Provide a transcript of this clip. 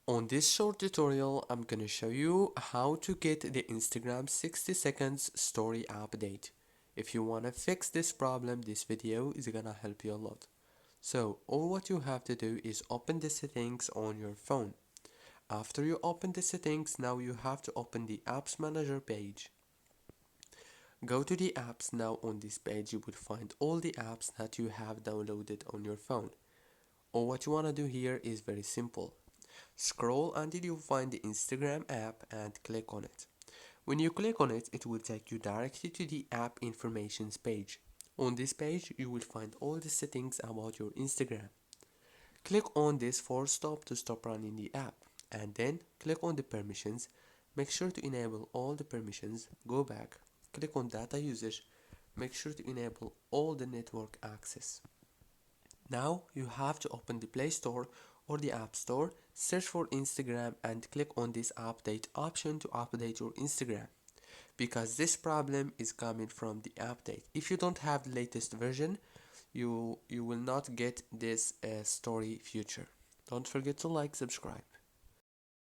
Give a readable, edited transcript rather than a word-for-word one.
On this short tutorial, I'm gonna show you how to get the Instagram 60 seconds story update. If you wanna fix this problem, this video is gonna help you a lot. So, all what you have to do is open the settings on your phone. After you open the settings, now you have to open the apps manager page. Go to the apps. Now on this page you will find all the apps that you have downloaded on your phone. All what you wanna do here is very simple. Scroll until you find the Instagram app and click on it. When you click on it, it will take you directly to the app informations page. On this page, you will find all the settings about your Instagram. Click on this force stop to stop running the app, and then click on the permissions. Make sure to enable all the permissions. Go back, click on data usage. Make sure to enable all the network access. Now you have to open the Play Store or the App Store, search for Instagram and click on this update option to update your Instagram, because this problem is coming from the update. If you don't have the latest version, you will not get this story feature. Don't forget to like, subscribe.